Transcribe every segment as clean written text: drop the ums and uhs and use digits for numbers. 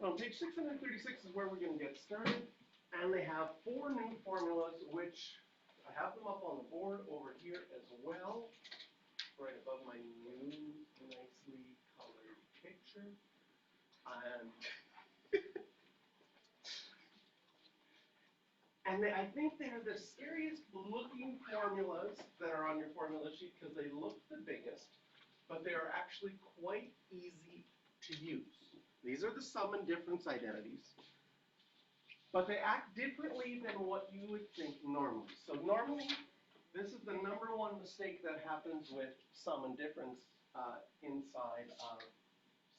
On page 636 is where we're going to get started, and they have 4 new formulas, which I have them up on the board over here as well, right above my new, nicely colored picture. I think they're the scariest looking formulas that are on your formula sheet because they look the biggest, but they are actually quite easy to use. These are the sum and difference identities, but they act differently than what you would think normally. So normally, this is the number one mistake that happens with sum and difference inside of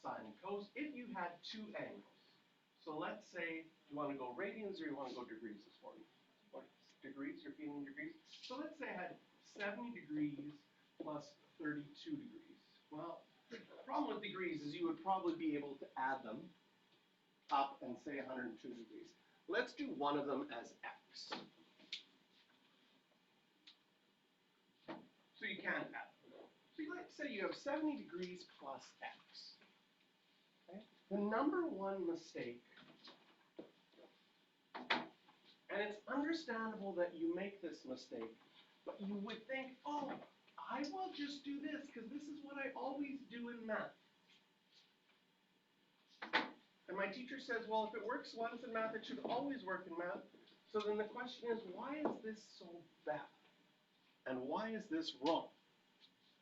sine and cos if you had two angles. So let's say you want to go radians or you want to go degrees this morning. What degrees? You're feeling degrees? So let's say I had 70 degrees plus 32 degrees. Well, the problem with degrees is you would probably be able to add them up and say 102 degrees. Let's do one of them as x. So you can't add them. So let's say you have 70 degrees plus x. Okay? The number one mistake, and it's understandable that you make this mistake, but you would think, oh, I will just do this because this is what I always do in math. And my teacher says, well, if it works once in math, it should always work in math. So then the question is, why is this so bad? And why is this wrong?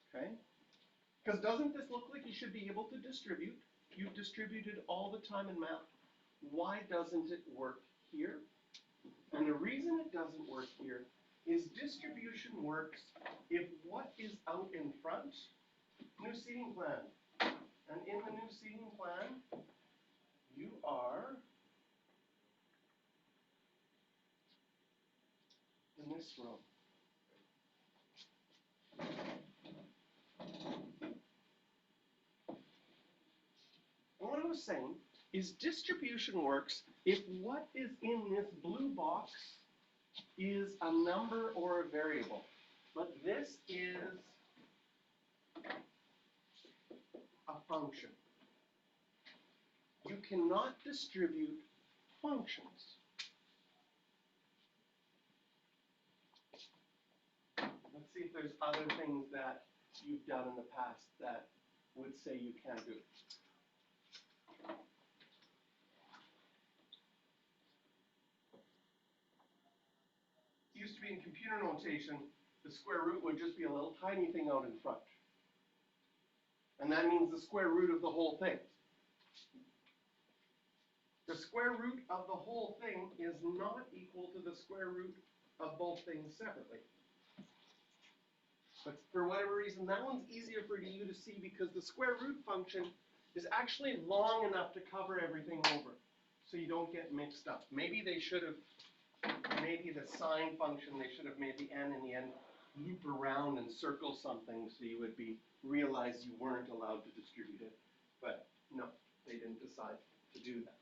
Okay? Because doesn't this look like you should be able to distribute? You've distributed all the time in math. Why doesn't it work here? And the reason it doesn't work here is distribution works if what is out in front, new seating plan. And in the new seating plan, you are in this row. And what I was saying is distribution works if what is in this blue box is a number or a variable. But this is a function. You cannot distribute functions. Let's see if there's other things that you've done in the past that would say you can't do it. It used to be in computer notation, the square root would just be a little tiny thing out in front. And that means the square root of the whole thing. The square root of the whole thing is not equal to the square root of both things separately. But for whatever reason, that one's easier for you to see because the square root function is actually long enough to cover everything over, so you don't get mixed up. Maybe they should have, maybe the sine function, they should have made the n in the end loop around and circle something so you would realize you weren't allowed to distribute it. But no, they didn't decide to do that.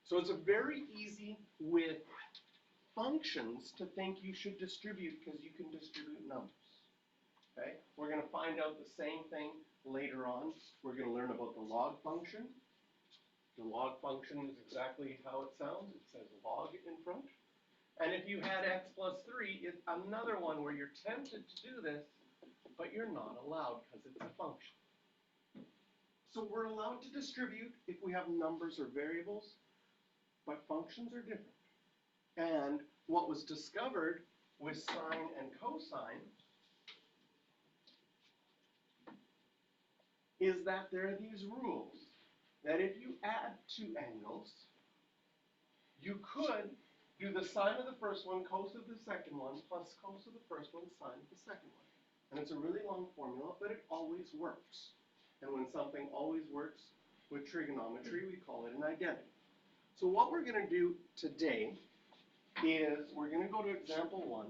So it's a very easy with functions to think you should distribute because you can distribute numbers. Okay? We're going to find out the same thing later on. We're going to learn about the log function. The log function is exactly how it sounds. It says log in front. And if you had x plus 3, it's another one where you're tempted to do this, but you're not allowed because it's a function. So we're allowed to distribute if we have numbers or variables, but functions are different. And what was discovered with sine and cosine is that there are these rules that if you add two angles, you could do the sine of the first one, cos of the second one, plus cos of the first one, sine of the second one. And it's a really long formula, but it always works. And when something always works with trigonometry, we call it an identity. So what we're going to do today is we're going to go to example 1.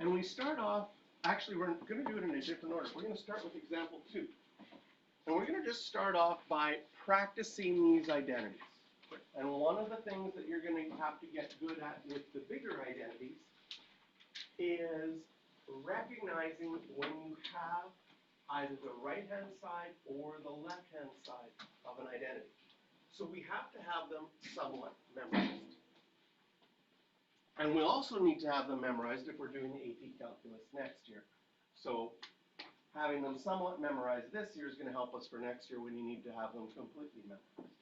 And we start off, actually we're going to do it in a different order. We're going to start with example 2. And we're going to just start off by practicing these identities. And one of the things that you're going to have to get good at with the bigger identities is recognizing when you have either the right-hand side or the left-hand side of an identity. So we have to have them somewhat memorized. And we also need to have them memorized if we're doing the AP Calculus next year. So having them somewhat memorized this year is going to help us for next year when you need to have them completely memorized.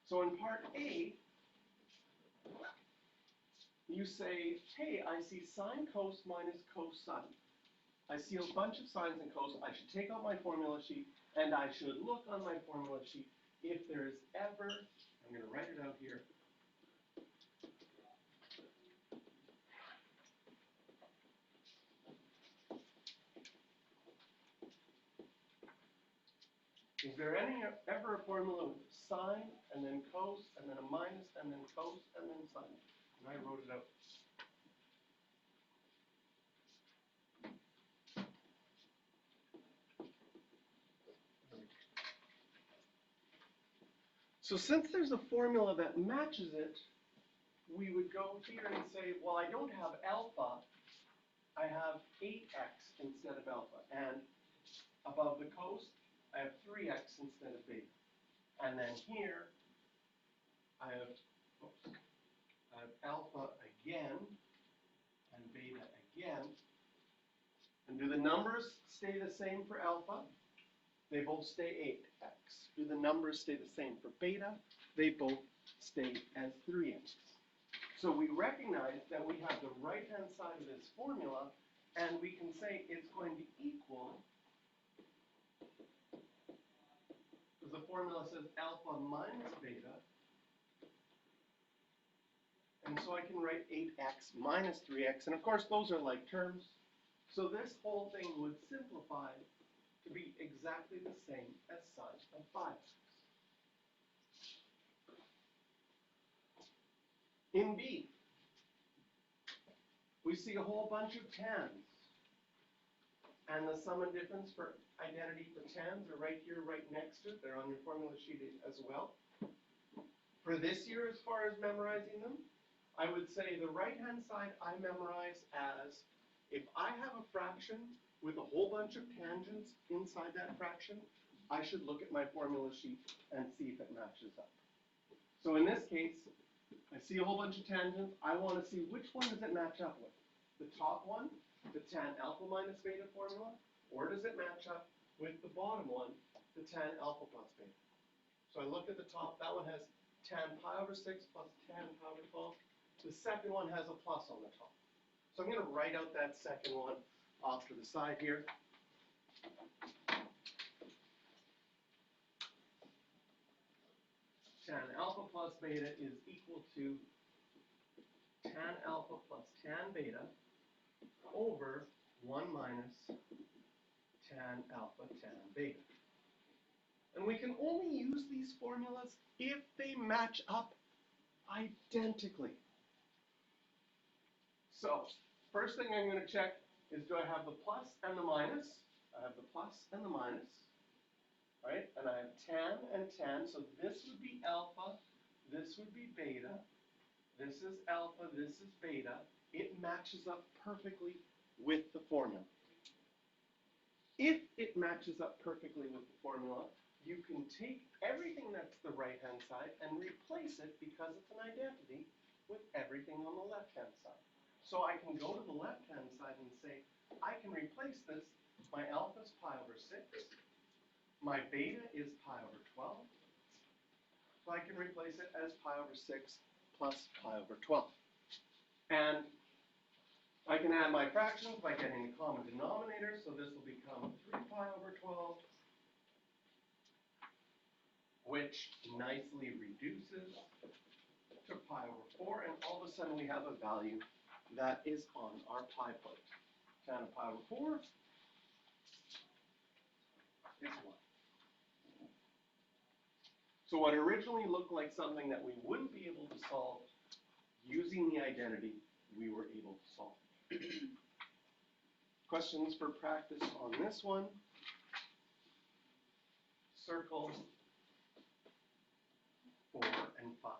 So in part A, you say, hey, I see sine cos minus cosine. I see a bunch of sines and cos. I should take out my formula sheet, and I should look on my formula sheet if there is ever, I'm going to write it out here, is there ever a formula with sine, and then cos, and then a minus, and then cos, and then sine? And I wrote it out. So since there's a formula that matches it, we would go here and say, well, I don't have alpha, I have 8x instead of alpha. And above the cos, I have 3x instead of beta. And then here, I have alpha again, and beta again. And do the numbers stay the same for alpha? They both stay 8x. Do the numbers stay the same for beta? They both stay as 3x. So we recognize that we have the right-hand side of this formula, and we can say it's going to equal, because the formula says alpha minus beta, and so I can write 8x minus 3x, and of course those are like terms, so this whole thing would simplify to be exactly the same as sine of 5x. In B, we see a whole bunch of tans, and the sum and difference for identity for tans are right here, right next to it. They're on your formula sheet as well. For this year, as far as memorizing them, I would say the right-hand side I memorize as, if I have a fraction with a whole bunch of tangents inside that fraction, I should look at my formula sheet and see if it matches up. So in this case, I see a whole bunch of tangents. I want to see which one does it match up with. The top one, the tan alpha minus beta formula, or does it match up with the bottom one, the tan alpha plus beta? So I look at the top. That one has tan pi over 6 plus tan pi over 12. The second one has a plus on the top. So I'm going to write out that second one off to the side here. Tan alpha plus beta is equal to tan alpha plus tan beta over 1 minus tan alpha tan beta. And we can only use these formulas if they match up identically. So, first thing I'm going to check is, do I have the plus and the minus? I have the plus and the minus, right? And I have tan, so this would be alpha, this would be beta, this is alpha, this is beta. It matches up perfectly with the formula. If it matches up perfectly with the formula, you can take everything that's the right-hand side and replace it, because it's an identity, with everything on the left-hand side. So I can go to the left-hand side and say, I can replace this. My alpha is pi over 6. My beta is pi over 12. So I can replace it as pi over 6 plus pi over 12. And I can add my fractions by getting the common denominator. So this will become 3 pi over 12, which nicely reduces to pi over 4. And all of a sudden we have a value that is on our pi plate. Tan of pi over 4 is 1. So what originally looked like something that we wouldn't be able to solve using the identity, we were able to solve. Questions for practice on this one? Circle 4 and 5.